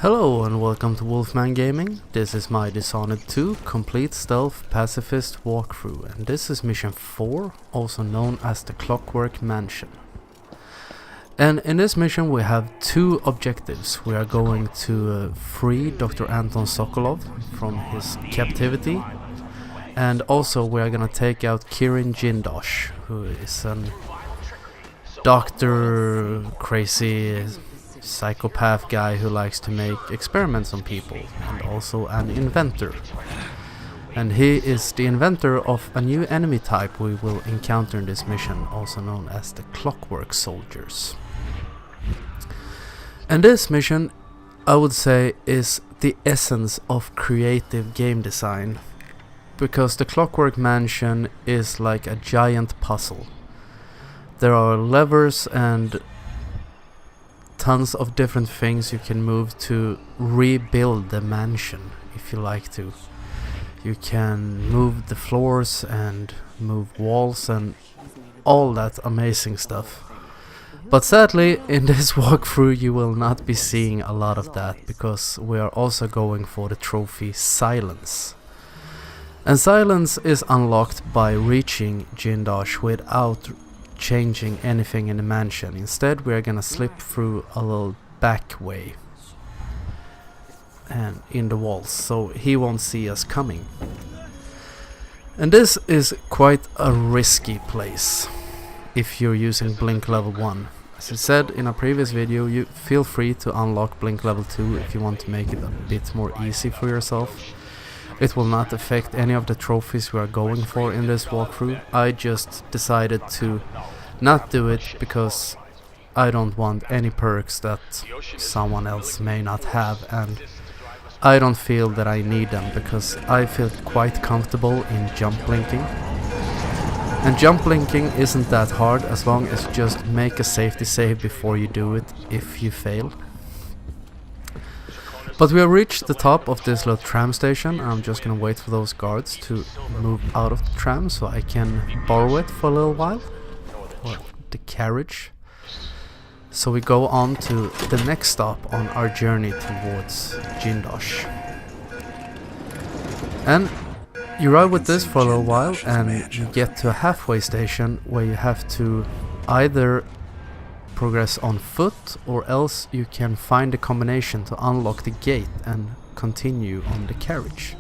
Hello and welcome to Wolfman Gaming. This is my Dishonored 2 Complete Stealth Pacifist walkthrough, and this is mission 4, also known as the Clockwork Mansion. And in this mission we have two objectives. We are going to free Dr. Anton Sokolov from his captivity, and also we are gonna take out Kirin Jindosh, who is an doctor, crazy psychopath guy who likes to make experiments on people, and also an inventor. And he is the inventor of a new enemy type we will encounter in this mission, also known as the Clockwork Soldiers. And this mission, I would say, is the essence of creative game design, because the Clockwork Mansion is like a giant puzzle. There are levers and tons of different things you can move to rebuild the mansion if you like to. You can move the floors and move walls and all that amazing stuff. But sadly, in this walkthrough you will not be seeing a lot of that, because we are also going for the trophy Silence. And Silence is unlocked by reaching Jindosh without changing anything in the mansion. Instead we are gonna slip through a little back way and in the walls, so he won't see us coming. And this is quite a risky place if you're using Blink level 1. As I said in a previous video, you feel free to unlock Blink level 2 if you want to make it a bit more easy for yourself. It will not affect any of the trophies we are going for in this walkthrough. I just decided to not do it because I don't want any perks that someone else may not have, and I don't feel that I need them because I feel quite comfortable in jump linking. And jump linking isn't that hard as long as you just make a safety save before you do it if you fail. But we have reached the top of this little tram station. I'm just gonna wait for those guards to move out of the tram so I can borrow it for a little while. Or the carriage. So we go on to the next stop on our journey towards Jindosh. And you ride with this for a little while and you get to a halfway station where you have to either progress on foot, or else you can find a combination to unlock the gate and continue on the carriage.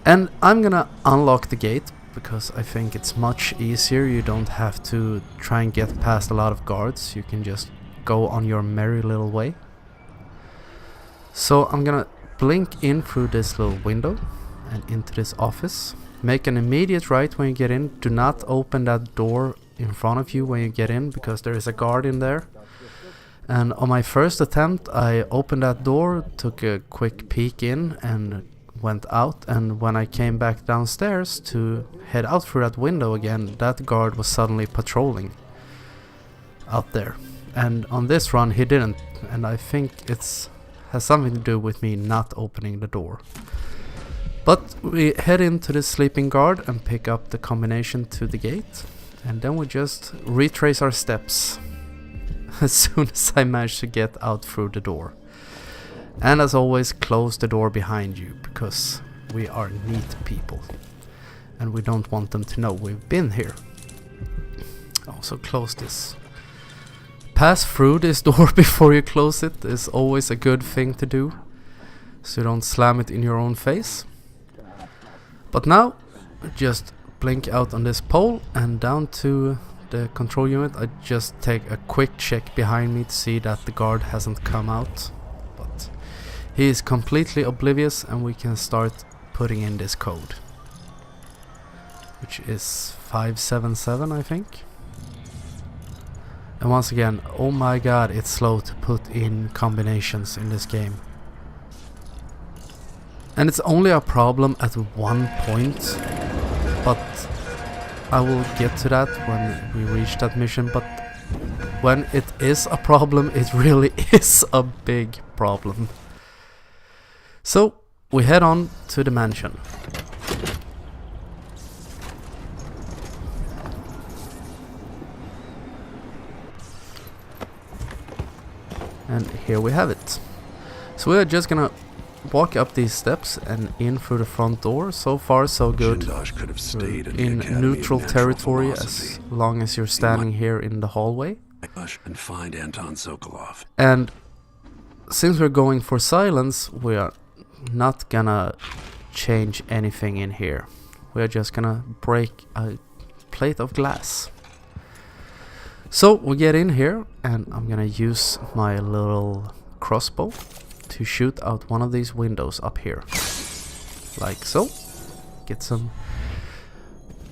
And I'm gonna unlock the gate because I think it's much easier. You don't have to try and get past a lot of guards, you can just go on your merry little way. So I'm gonna blink in through this little window and into this office. Make an immediate right when you get in. Do not open that door in front of you when you get in, because there is a guard in there. And on my first attempt I opened that door, took a quick peek in and went out, and when I came back downstairs to head out through that window again, that guard was suddenly patrolling out there. And on this run he didn't, and I think it's has something to do with me not opening the door. But we head into the sleeping guard and pick up the combination to the gate, and then we just retrace our steps as soon as I manage to get out through the door. And as always, close the door behind you, because we are neat people and we don't want them to know we've been here. Also close this. Pass through this door before you close it is always a good thing to do, so you don't slam it in your own face. But now, just blink out on this pole and down to the control unit. I just take a quick check behind me to see that the guard hasn't come out. But he is completely oblivious, and we can start putting in this code, which is 577, I think. And once again, oh my god, it's slow to put in combinations in this game. And it's only a problem at one point, but I will get to that when we reach that mission. But when it is a problem, it really is a big problem. So we head on to the mansion. And here we have it. So we're just gonna walk up these steps and in through the front door. So far so good. Could have stayed In neutral territory as long as you're standing here in the hallway. And find Anton Sokolov. And since we're going for silence, we are not gonna change anything in here. We're just gonna break a plate of glass. So we get in here and I'm gonna use my little crossbow to shoot out one of these windows up here. Like so. Get some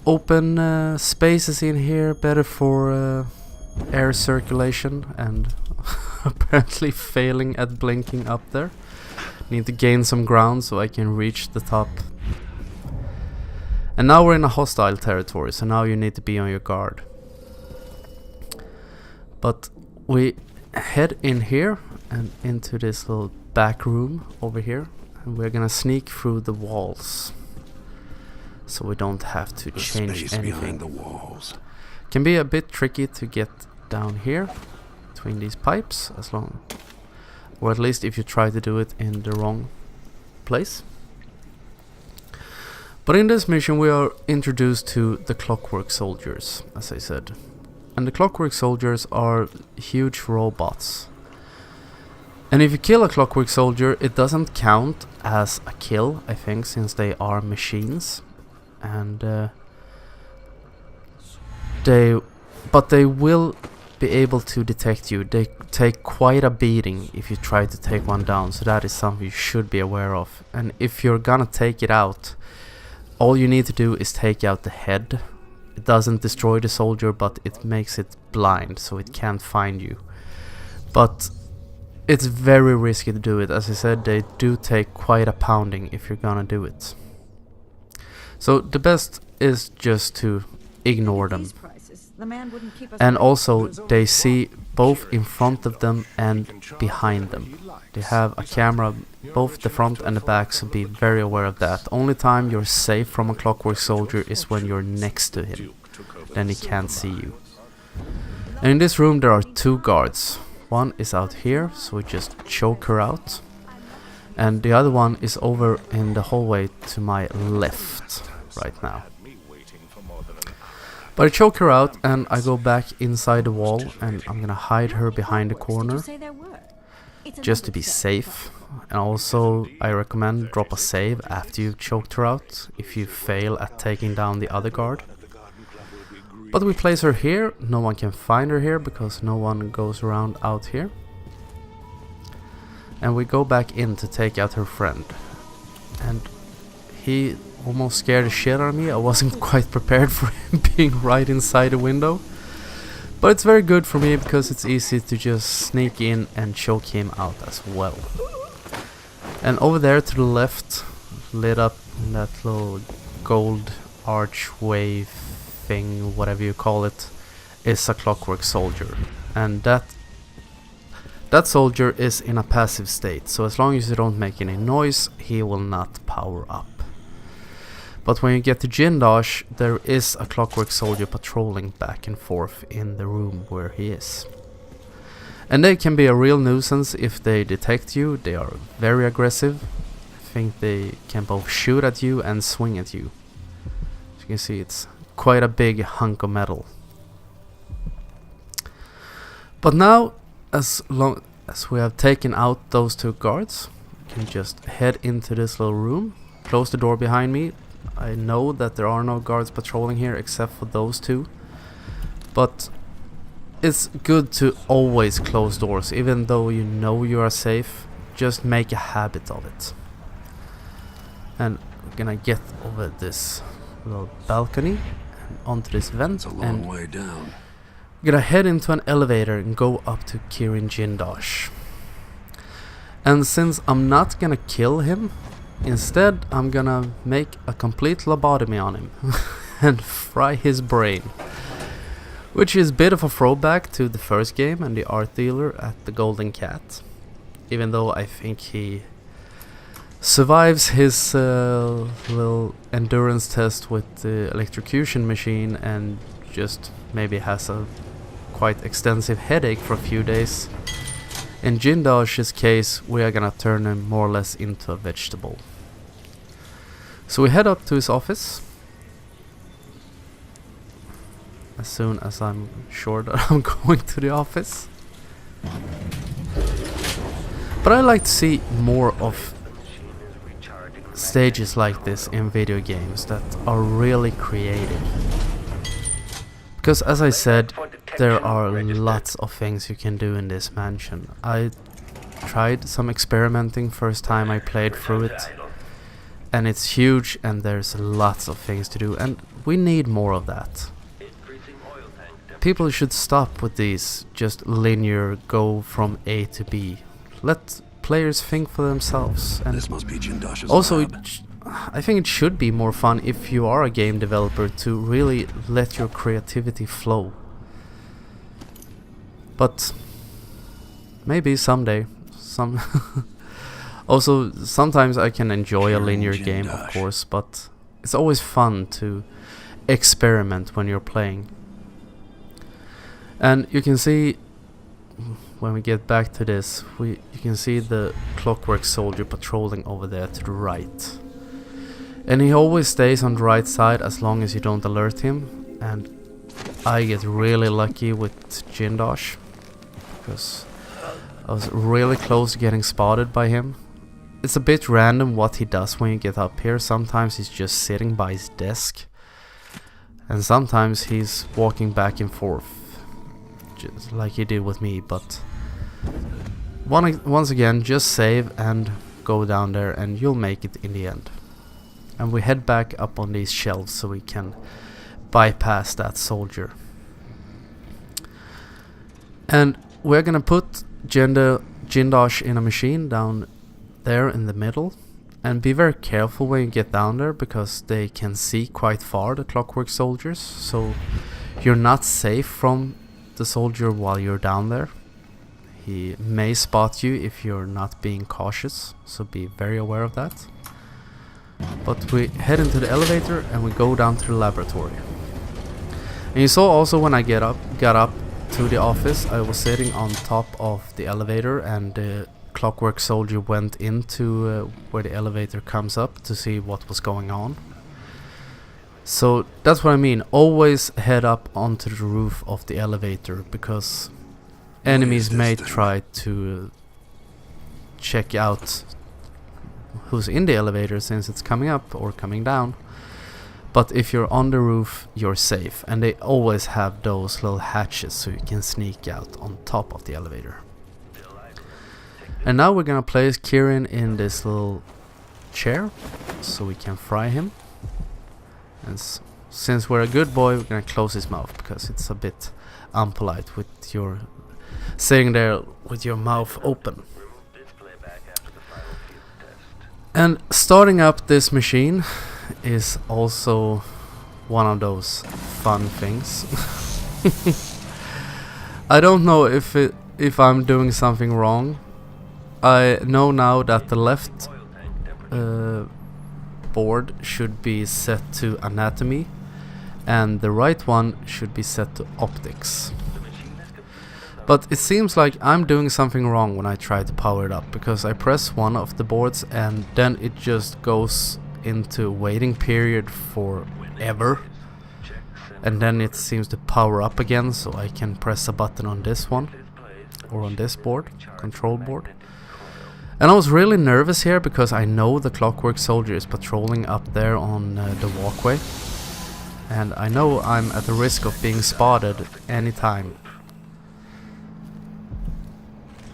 open spaces in here, better for air circulation, and apparently failing at blinking up there. Need to gain some ground so I can reach the top. And now we're in a hostile territory, so now you need to be on your guard. But we head in here and into this little back room over here, and we're gonna sneak through the walls so we don't have to change anything. The walls can be a bit tricky to get down here between these pipes, as long, or at least if you try to do it in the wrong place. But in this mission we are introduced to the Clockwork Soldiers, as I said. And the Clockwork Soldiers are huge robots. And if you kill a Clockwork Soldier, it doesn't count as a kill, I think, since they are machines. And they will be able to detect you. They take quite a beating if you try to take one down, so that is something you should be aware of. And if you're gonna take it out, all you need to do is take out the head. It doesn't destroy the soldier, but it makes it blind, so it can't find you. But it's very risky to do it. As I said, they do take quite a pounding if you're gonna do it. So the best is just to ignore them. And also they see both in front of them and behind them. They have a camera both the front and the back, so be very aware of that. Only time you're safe from a Clockwork Soldier is when you're next to him. Then he can't see you. And in this room there are two guards. One is out here, so we just choke her out. And the other one is over in the hallway to my left right now. But I choke her out and I go back inside the wall, and I'm gonna hide her behind the corner just to be safe. And also I recommend drop a save after you've choked her out if you fail at taking down the other guard. But we place her here. No one can find her here because no one goes around out here. And we go back in to take out her friend. And he almost scared the shit out of me. I wasn't quite prepared for him being right inside the window. But it's very good for me because it's easy to just sneak in and choke him out as well. And over there to the left, lit up in that little gold archway thing, whatever you call it, is a Clockwork Soldier. And that soldier is in a passive state, so as long as you don't make any noise, he will not power up. But when you get to Jindosh, there is a Clockwork Soldier patrolling back and forth in the room where he is. And they can be a real nuisance if they detect you. They are very aggressive. I think they can both shoot at you and swing at you. As you can see, it's quite a big hunk of metal. But now, as long as we have taken out those two guards, we can just head into this little room, close the door behind me. I know that there are no guards patrolling here except for those two, but it's good to always close doors, even though you know you are safe. Just make a habit of it. And we're gonna get over this little balcony and onto this vent. It's a long way down. We're gonna head into an elevator and go up to Kirin Jindosh. And since I'm not gonna kill him, instead I'm gonna make a complete lobotomy on him and fry his brain. Which is a bit of a throwback to the first game and the art dealer at the Golden Cat. Even though I think he survives his little endurance test with the electrocution machine and just maybe has a quite extensive headache for a few days In Jindosh's case, we are gonna turn him more or less into a vegetable. So we head up to his office. As soon as I'm sure that I'm going to the office. But I like to see more of stages like this in video games that are really creative. Because as I said, there are lots of things you can do in this mansion. I tried some experimenting first time I played through it. And it's huge and there's lots of things to do, and we need more of that. People should stop with these just linear go from A to B. Let players think for themselves. And This must be Jindosh's also, lab. I think it should be more fun if you are a game developer to really let your creativity flow. But maybe someday, Also, sometimes I can enjoy a linear game, of course, but it's always fun to experiment when you're playing. And you can see, when we get back to this, you can see the Clockwork Soldier patrolling over there to the right. And he always stays on the right side as long as you don't alert him. And I get really lucky with Jindosh, because I was really close to getting spotted by him. It's a bit random what he does when you get up here. Sometimes he's just sitting by his desk, and sometimes he's walking back and forth, just like he did with me. But once again, just save and go down there and you'll make it in the end. And we head back up on these shelves so we can bypass that soldier. And we're gonna put Jindosh in a machine down there in the middle, and be very careful when you get down there because they can see quite far, the Clockwork Soldiers, so you're not safe from the soldier while you're down there. He may spot you if you're not being cautious, so be very aware of that. But we head into the elevator and we go down to the laboratory. And you saw also when I got up to the office, I was sitting on top of the elevator, and the Clockwork Soldier went into where the elevator comes up to see what was going on. So that's what I mean, always head up onto the roof of the elevator, because enemies may try to check out who's in the elevator since it's coming up or coming down. But if you're on the roof, you're safe, and they always have those little hatches so you can sneak out on top of the elevator. And now we're gonna place Kieran in this little chair so we can fry him. And since we're a good boy, we're gonna close his mouth because it's a bit unpolite with your sitting there with your mouth open. And starting up this machine is also one of those fun things. I don't know if I'm doing something wrong. I know now that the left board should be set to anatomy and the right one should be set to optics. But it seems like I'm doing something wrong when I try to power it up, because I press one of the boards and then it just goes into waiting period forever, and then it seems to power up again, so I can press a button on this one or on this board, control board. And I was really nervous here because I know the Clockwork Soldier is patrolling up there on the walkway, and I know I'm at the risk of being spotted anytime.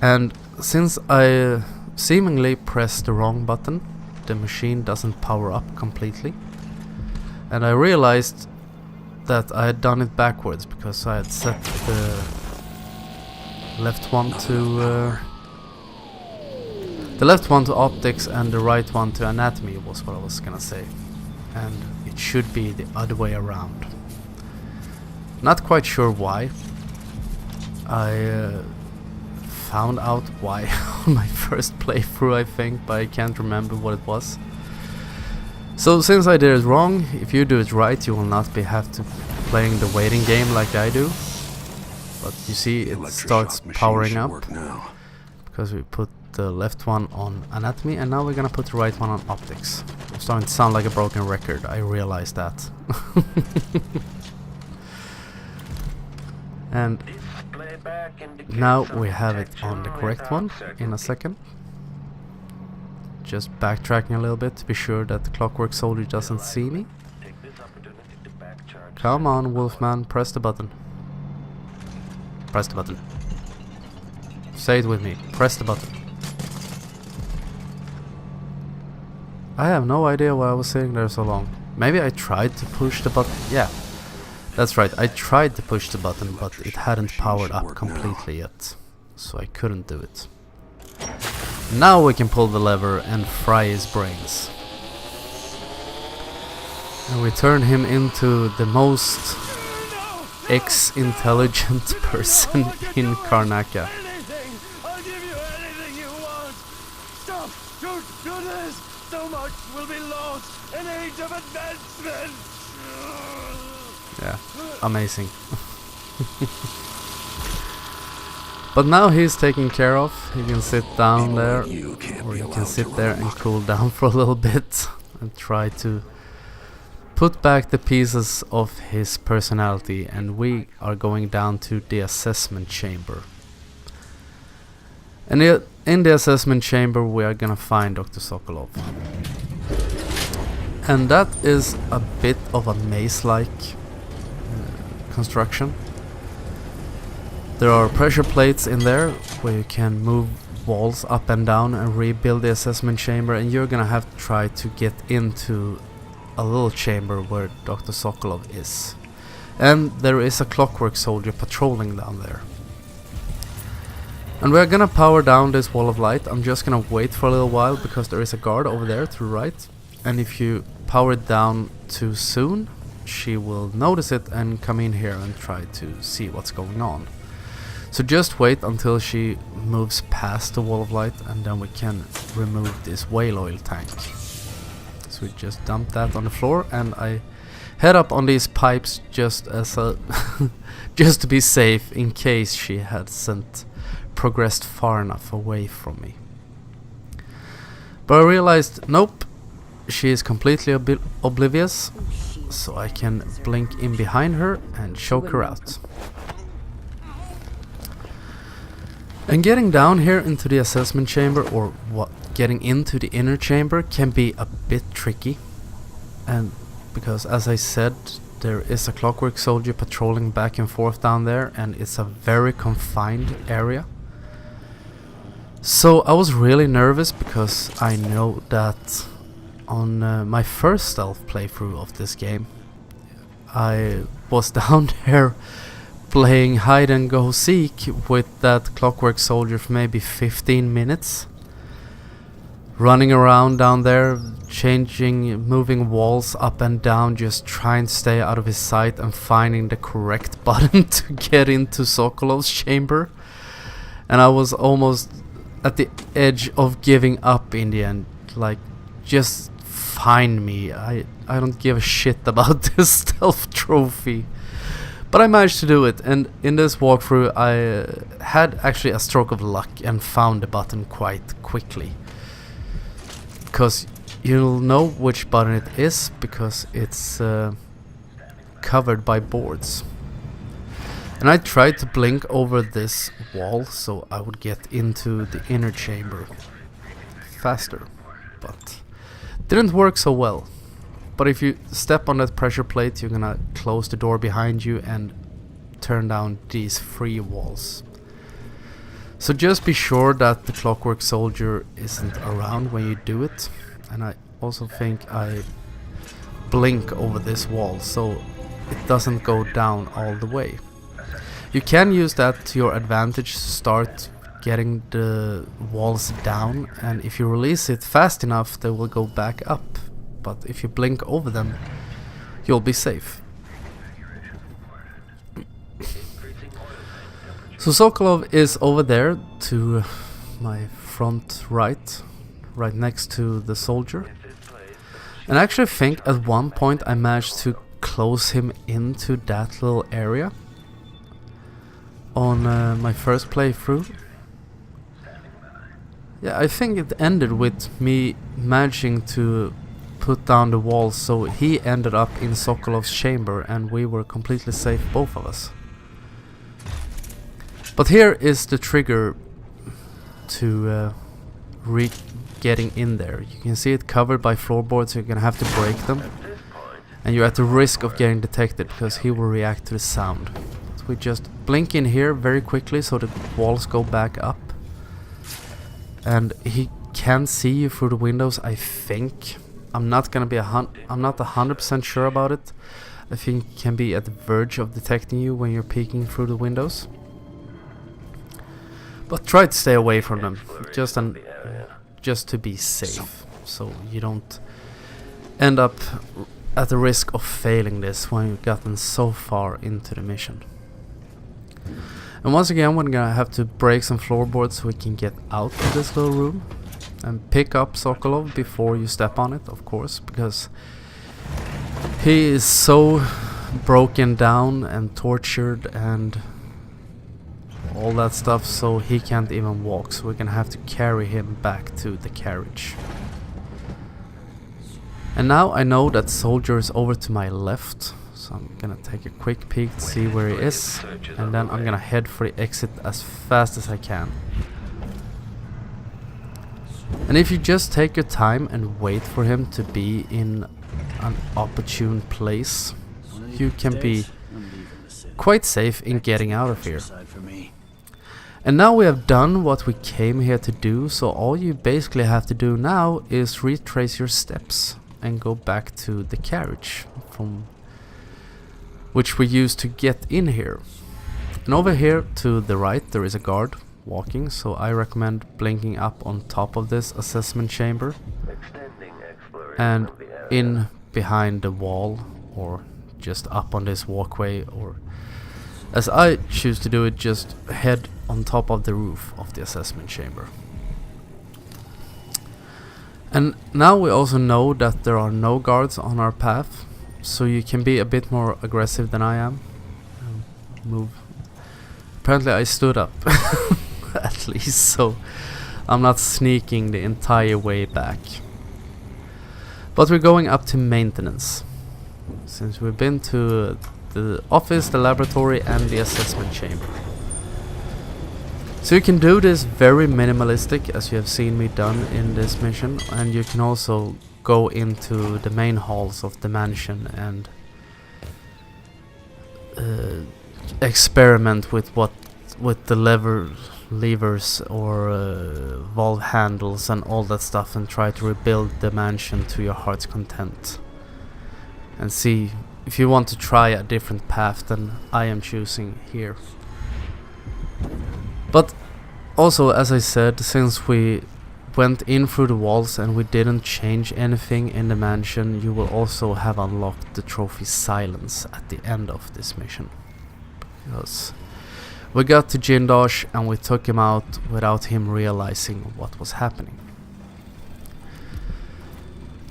And since I seemingly pressed the wrong button, the machine doesn't power up completely. And I realized that I had done it backwards, because I had set the left one to optics and the right one to anatomy, was what I was gonna say. And it should be the other way around. Not quite sure why. I found out why on my first playthrough, I think, but I can't remember what it was. So since I did it wrong, if you do it right, you will not have to playing the waiting game like I do. But you see, it starts powering up. because we put the left one on anatomy, and now we're gonna put the right one on optics. I'm starting to sound like a broken record, I realize that. And now we have it on the correct one in a second. Just backtracking a little bit to be sure that the Clockwork Soldier doesn't see me. Come on, Wolfman, press the button. Press the button. Say it with me, press the button. I have no idea why I was sitting there so long. Maybe I tried to push the button. Yeah, that's right, I tried to push the button, but it hadn't powered up completely yet, so I couldn't do it. Now we can pull the lever and fry his brains. And we turn him into the most X-intelligent person in Karnaka. I'll give you anything you want. Stop! Don't do this! So much will be lost. An age of advancement. Yeah, amazing. But now he's taken care of. He can sit down there, or you can sit there and cool down for a little bit and try to put back the pieces of his personality. And we are going down to the assessment chamber. And in the assessment chamber we are gonna find Dr. Sokolov. And that is a bit of a maze-like construction. There are pressure plates in there where you can move walls up and down and rebuild the assessment chamber, and you're gonna have to try to get into a little chamber where Dr. Sokolov is. And there is a Clockwork Soldier patrolling down there. And we're gonna power down this wall of light. I'm just gonna wait for a little while because there is a guard over there to the right, and if you power it down too soon, she will notice it and come in here and try to see what's going on. So just wait until she moves past the wall of light, and then we can remove this whale oil tank. So we just dump that on the floor, and I head up on these pipes just as a just to be safe in case she hasn't progressed far enough away from me. But I realized, nope, she is completely oblivious, so I can blink in behind her and choke her out. And getting down here into the assessment chamber, or getting into the inner chamber, can be a bit tricky. And because, as I said, there is a Clockwork Soldier patrolling back and forth down there, and it's a very confined area. So I was really nervous because I know that on my first stealth playthrough of this game, I was down there playing hide and go seek with that Clockwork Soldier for maybe 15 minutes, running around down there, moving walls up and down, just trying to stay out of his sight and finding the correct button to get into Sokolov's chamber. And I was almost at the edge of giving up in the end, like, just find me, I don't give a shit about this stealth trophy. But I managed to do it, and in this walkthrough I had actually a stroke of luck and found the button quite quickly. Because you'll know which button it is, because it's covered by boards. And I tried to blink over this wall so I would get into the inner chamber faster, but didn't work so well. But if you step on that pressure plate, you're gonna close the door behind you and turn down these free walls. So just be sure that the Clockwork Soldier isn't around when you do it. And I also think I blink over this wall so it doesn't go down all the way. You can use that to your advantage to start getting the walls down, and if you release it fast enough they will go back up. But if you blink over them, you'll be safe. So Sokolov is over there to my front right next to the soldier. And I actually think at one point I managed to close him into that little area on my first playthrough. Yeah, I think it ended with me managing to put down the walls, so he ended up in Sokolov's chamber and we were completely safe, both of us. But here is the trigger to getting in there. You can see it covered by floorboards, so you're gonna have to break them. And you're at the risk of getting detected because he will react to the sound. So we just blink in here very quickly so the walls go back up. And he can see you through the windows, I think. I'm not 100% sure about it. I think he can be at the verge of detecting you when you're peeking through the windows. But try to stay away from them, just to be safe, so you don't end up at the risk of failing this when you've gotten so far into the mission. And once again, we're gonna have to break some floorboards so we can get out of this little room and pick up Sokolov before you step on it, of course, because he is so broken down and tortured and all that stuff, so he can't even walk, so we're gonna have to carry him back to the carriage. And now I know that soldier is over to my left, so I'm gonna take a quick peek to see where he is, and then I'm gonna head for the exit as fast as I can. And if you just take your time and wait for him to be in an opportune place, you can be quite safe in getting out of here. And now we have done what we came here to do, so all you basically have to do now is retrace your steps and go back to the carriage from which we used to get in here. And over here to the right there is a guard walking, so I recommend blinking up on top of this assessment chamber and in behind the wall, or just up on this walkway, or as I choose to do it, just head on top of the roof of the assessment chamber. And now we also know that there are no guards on our path, so you can be a bit more aggressive than I am. Move. Apparently I stood up at least, so I'm not sneaking the entire way back. But we're going up to maintenance, since we've been to the office, the laboratory and the assessment chamber. So you can do this very minimalistic, as you have seen me done in this mission, and you can also go into the main halls of the mansion and experiment with the levers or valve handles and all that stuff, and try to rebuild the mansion to your heart's content, and see if you want to try a different path than I am choosing here. But also, as I said, since we went in through the walls and we didn't change anything in the mansion, you will also have unlocked the trophy Silence at the end of this mission. Because we got to Jindosh and we took him out without him realizing what was happening.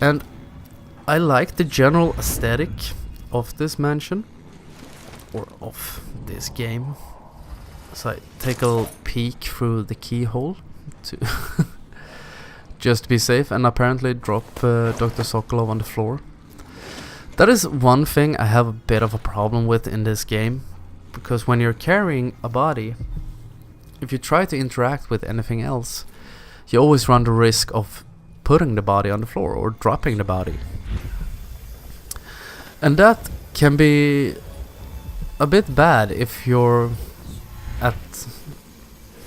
And I like the general aesthetic of this mansion, or of this game. So I take a little peek through the keyhole to just to be safe, and apparently drop Dr. Sokolov on the floor. That is one thing I have a bit of a problem with in this game, because when you're carrying a body, if you try to interact with anything else, you always run the risk of putting the body on the floor or dropping the body. And that can be a bit bad if you're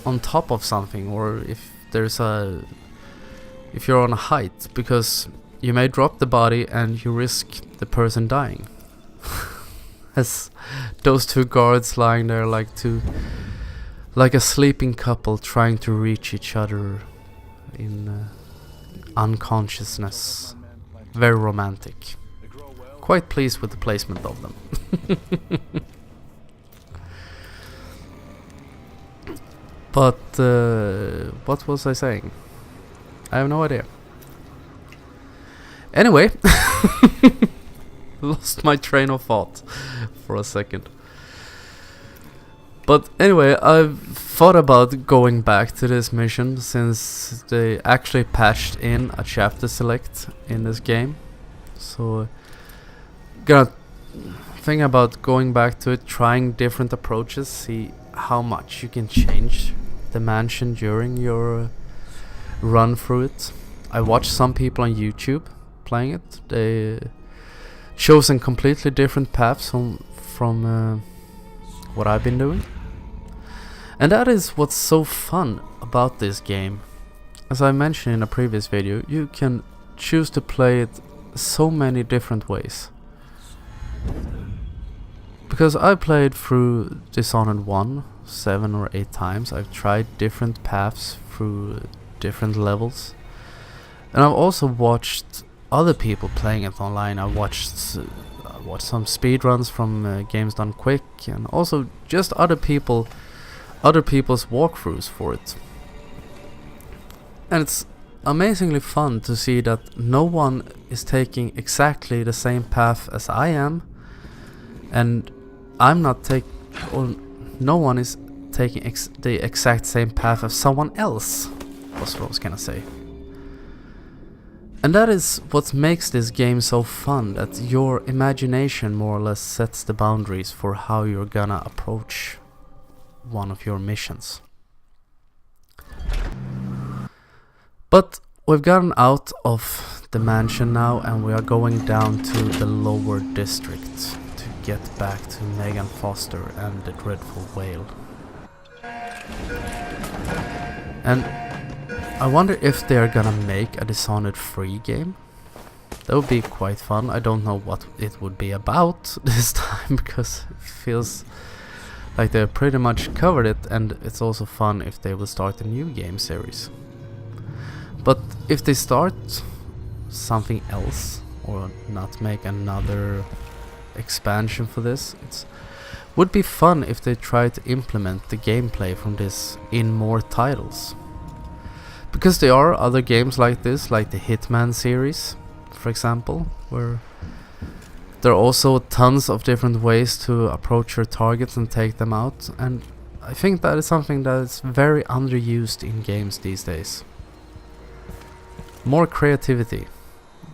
on top of something, or if you're on a height, because you may drop the body and you risk the person dying. As those two guards lying there like a sleeping couple trying to reach each other in unconsciousness. Very romantic. Quite pleased with the placement of them. But what was I saying? I have no idea. Anyway, lost my train of thought for a second. But anyway, I've thought about going back to this mission since they actually patched in a chapter select in this game. So gonna think about going back to it, trying different approaches, see how much you can change the mansion during your run through it. I watched some people on YouTube playing it. They chosen completely different paths from what I've been doing. And that is what's so fun about this game. As I mentioned in a previous video, you can choose to play it so many different ways. Because I played through Dishonored 1 7 or 8 times. I've tried different paths through different levels. And I've also watched other people playing it online. I watched some speedruns from Games Done Quick, and also just other people's walkthroughs for it. And it's amazingly fun to see that no one is taking exactly the same path as I am, and no one is taking the exact same path as someone else, was what I was gonna say. And that is what makes this game so fun, that your imagination more or less sets the boundaries for how you're gonna approach one of your missions. But we've gotten out of the mansion now, and we are going down to the lower district to get back to Megan Foster and the dreadful whale. And I wonder if they're gonna make a Dishonored 3 game. That would be quite fun. I don't know what it would be about this time, because it feels like they pretty much covered it, and it's also fun if they will start a new game series. But if they start something else, or not make another expansion for this, it would be fun if they try to implement the gameplay from this in more titles. Because there are other games like this, like the Hitman series, for example, where there are also tons of different ways to approach your targets and take them out, and I think that is something that is very underused in games these days. More creativity.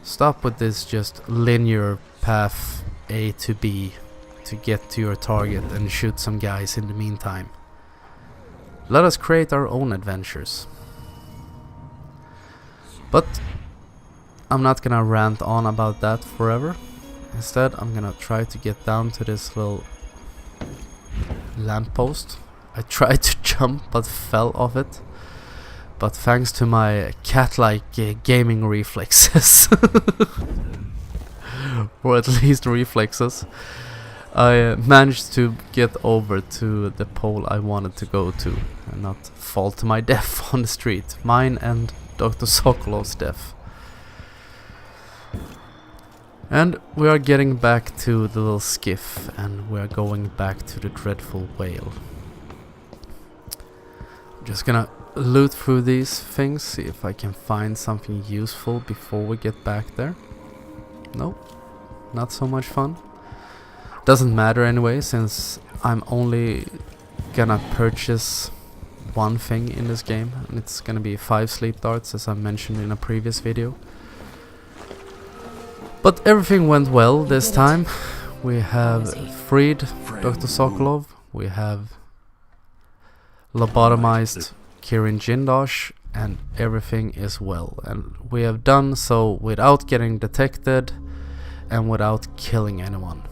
Stop with this just linear path A to B to get to your target and shoot some guys in the meantime. Let us create our own adventures. But I'm not gonna rant on about that forever. Instead, I'm gonna try to get down to this little lamppost. I tried to jump but fell off it. But thanks to my cat-like gaming reflexes, or at least reflexes, I managed to get over to the pole I wanted to go to and not fall to my death on the street. Mine and Dr. Sokolov's death. And we are getting back to the little skiff, and we are going back to the dreadful whale. I'm just gonna loot through these things, see if I can find something useful before we get back there. Nope, not so much fun. Doesn't matter anyway, since I'm only gonna purchase one thing in this game, and it's gonna be 5 sleep darts, as I mentioned in a previous video. But everything went well this time. We have freed Dr. Sokolov, we have lobotomized Kirin Jindosh, and everything is well. And we have done so without getting detected and without killing anyone.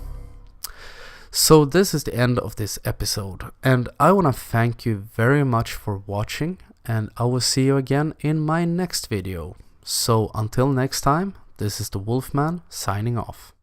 So this is the end of this episode, and I want to thank you very much for watching, and I will see you again in my next video. So until next time, this is the Wolfman signing off.